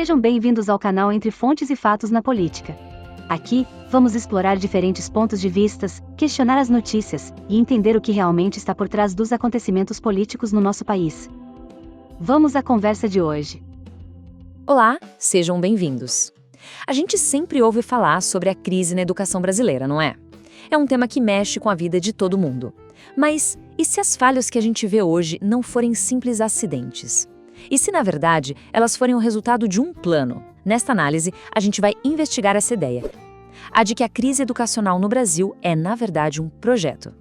Sejam bem-vindos ao canal Entre Fontes e Fatos na Política. Aqui, vamos explorar diferentes pontos de vistas, questionar as notícias e entender o que realmente está por trás dos acontecimentos políticos no nosso país. Vamos à conversa de hoje. Olá, sejam bem-vindos. A gente sempre ouve falar sobre a crise na educação brasileira, não é? É um tema que mexe com a vida de todo mundo. Mas e se as falhas que a gente vê hoje não forem simples acidentes? E se, na verdade, elas forem o resultado de um plano? Nesta análise, a gente vai investigar essa ideia. A de que a crise educacional no Brasil é, na verdade, um projeto.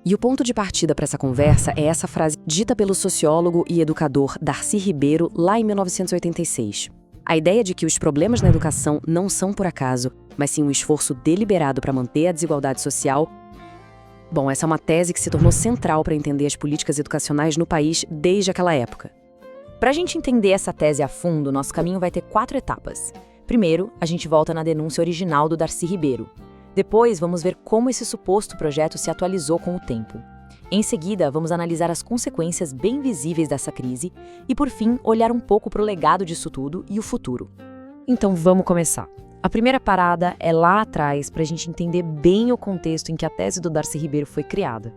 E o ponto de partida para essa conversa é essa frase dita pelo sociólogo e educador Darcy Ribeiro lá em 1986. A ideia de que os problemas na educação não são por acaso, mas sim um esforço deliberado para manter a desigualdade social. Bom, essa é uma tese que se tornou central para entender as políticas educacionais no país desde aquela época. Para a gente entender essa tese a fundo, nosso caminho vai ter 4 etapas. Primeiro, a gente volta na denúncia original do Darcy Ribeiro. Depois, vamos ver como esse suposto projeto se atualizou com o tempo. Em seguida, vamos analisar as consequências bem visíveis dessa crise e, por fim, olhar um pouco para o legado disso tudo e o futuro. Então, vamos começar. A primeira parada é lá atrás para a gente entender bem o contexto em que a tese do Darcy Ribeiro foi criada.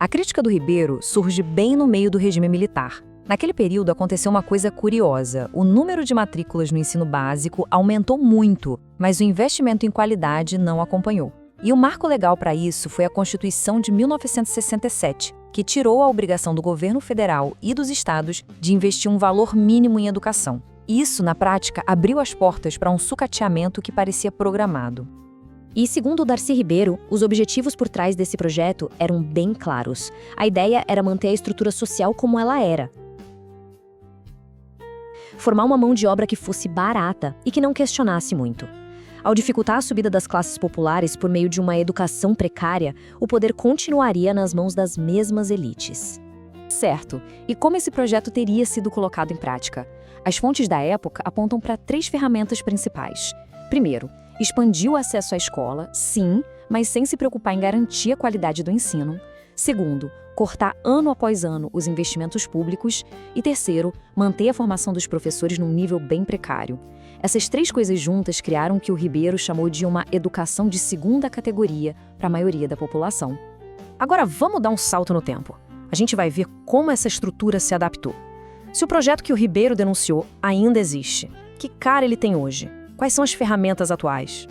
A crítica do Ribeiro surge bem no meio do regime militar. Naquele período aconteceu uma coisa curiosa. O número de matrículas no ensino básico aumentou muito, mas o investimento em qualidade não acompanhou. E o marco legal para isso foi a Constituição de 1967, que tirou a obrigação do governo federal e dos estados de investir um valor mínimo em educação. Isso, na prática, abriu as portas para um sucateamento que parecia programado. E, segundo o Darcy Ribeiro, os objetivos por trás desse projeto eram bem claros. A ideia era manter a estrutura social como ela era. Formar uma mão de obra que fosse barata e que não questionasse muito. Ao dificultar a subida das classes populares por meio de uma educação precária, o poder continuaria nas mãos das mesmas elites. Certo. E como esse projeto teria sido colocado em prática? As fontes da época apontam para 3 ferramentas principais. Primeiro, expandir o acesso à escola, sim, mas sem se preocupar em garantir a qualidade do ensino. Segundo, cortar ano após ano os investimentos públicos. E terceiro, manter a formação dos professores num nível bem precário. Essas 3 coisas juntas criaram o que o Ribeiro chamou de uma educação de segunda categoria para a maioria da população. Agora vamos dar um salto no tempo. A gente vai ver como essa estrutura se adaptou. Se o projeto que o Ribeiro denunciou ainda existe, que cara ele tem hoje? Quais são as ferramentas atuais?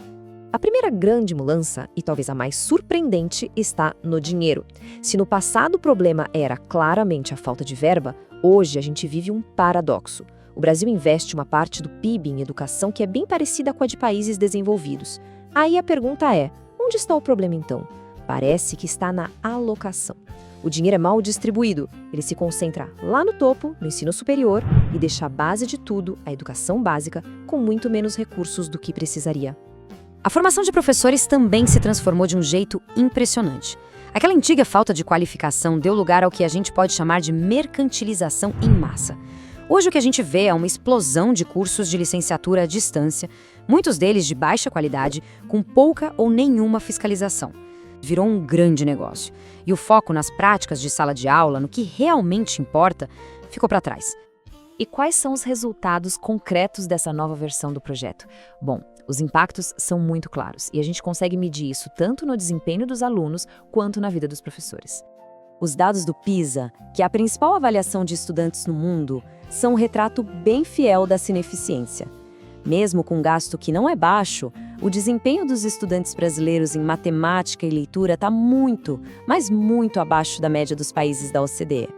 A primeira grande mudança, e talvez a mais surpreendente, está no dinheiro. Se no passado o problema era claramente a falta de verba, hoje a gente vive um paradoxo. O Brasil investe uma parte do PIB em educação que é bem parecida com a de países desenvolvidos. Aí a pergunta é, onde está o problema então? Parece que está na alocação. O dinheiro é mal distribuído, ele se concentra lá no topo, no ensino superior, e deixa a base de tudo, a educação básica, com muito menos recursos do que precisaria. A formação de professores também se transformou de um jeito impressionante. Aquela antiga falta de qualificação deu lugar ao que a gente pode chamar de mercantilização em massa. Hoje o que a gente vê é uma explosão de cursos de licenciatura à distância, muitos deles de baixa qualidade, com pouca ou nenhuma fiscalização. Virou um grande negócio. E o foco nas práticas de sala de aula, no que realmente importa, ficou para trás. E quais são os resultados concretos dessa nova versão do projeto? Bom, os impactos são muito claros e a gente consegue medir isso tanto no desempenho dos alunos quanto na vida dos professores. Os dados do PISA, que é a principal avaliação de estudantes no mundo, são um retrato bem fiel dessa ineficiência. Mesmo com um gasto que não é baixo, o desempenho dos estudantes brasileiros em matemática e leitura está muito, mas muito abaixo da média dos países da OCDE.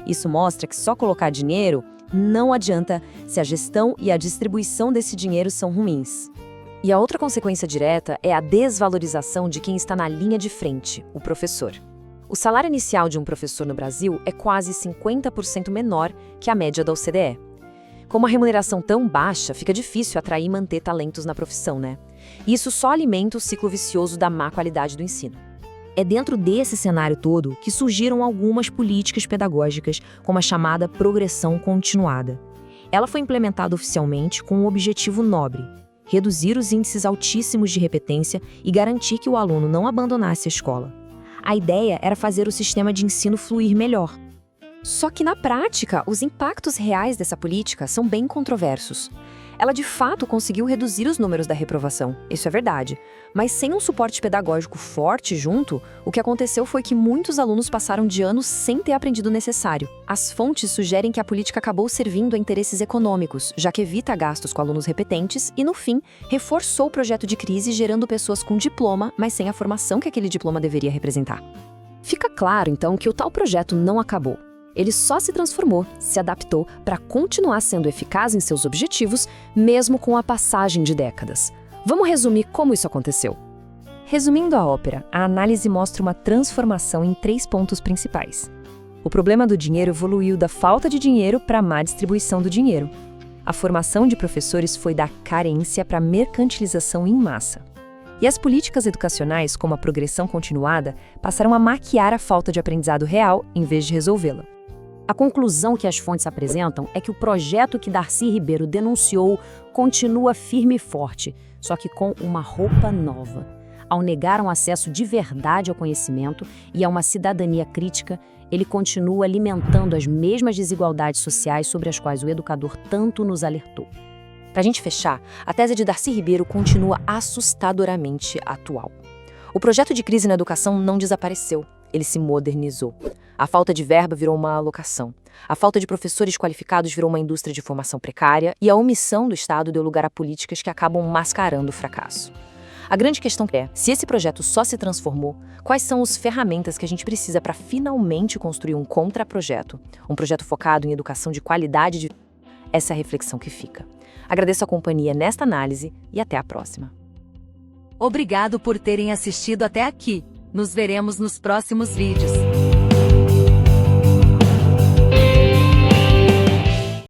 Isso mostra que só colocar dinheiro não adianta se a gestão e a distribuição desse dinheiro são ruins. E a outra consequência direta é a desvalorização de quem está na linha de frente, o professor. O salário inicial de um professor no Brasil é quase 50% menor que a média da OCDE. Com uma remuneração tão baixa, fica difícil atrair e manter talentos na profissão, né? E isso só alimenta o ciclo vicioso da má qualidade do ensino. É dentro desse cenário todo que surgiram algumas políticas pedagógicas, como a chamada progressão continuada. Ela foi implementada oficialmente com um objetivo nobre: reduzir os índices altíssimos de repetência e garantir que o aluno não abandonasse a escola. A ideia era fazer o sistema de ensino fluir melhor. Só que, na prática, os impactos reais dessa política são bem controversos. Ela de fato conseguiu reduzir os números da reprovação, isso é verdade. Mas sem um suporte pedagógico forte junto, o que aconteceu foi que muitos alunos passaram de anos sem ter aprendido o necessário. As fontes sugerem que a política acabou servindo a interesses econômicos, já que evita gastos com alunos repetentes e, no fim, reforçou o projeto de crise, gerando pessoas com diploma, mas sem a formação que aquele diploma deveria representar. Fica claro, então, que o tal projeto não acabou. Ele só se transformou, se adaptou para continuar sendo eficaz em seus objetivos, mesmo com a passagem de décadas. Vamos resumir como isso aconteceu. Resumindo a ópera, a análise mostra uma transformação em 3 pontos principais. O problema do dinheiro evoluiu da falta de dinheiro para a má distribuição do dinheiro. A formação de professores foi da carência para a mercantilização em massa. E as políticas educacionais, como a progressão continuada, passaram a maquiar a falta de aprendizado real em vez de resolvê-la. A conclusão que as fontes apresentam é que o projeto que Darcy Ribeiro denunciou continua firme e forte, só que com uma roupa nova. Ao negar um acesso de verdade ao conhecimento e a uma cidadania crítica, ele continua alimentando as mesmas desigualdades sociais sobre as quais o educador tanto nos alertou. Para a gente fechar, a tese de Darcy Ribeiro continua assustadoramente atual. O projeto de crise na educação não desapareceu, ele se modernizou. A falta de verba virou uma alocação. A falta de professores qualificados virou uma indústria de formação precária e a omissão do Estado deu lugar a políticas que acabam mascarando o fracasso. A grande questão é, se esse projeto só se transformou, quais são as ferramentas que a gente precisa para finalmente construir um contraprojeto, um projeto focado em educação de qualidade de... Essa é a reflexão que fica. Agradeço a companhia nesta análise e até a próxima. Obrigado por terem assistido até aqui. Nos veremos nos próximos vídeos.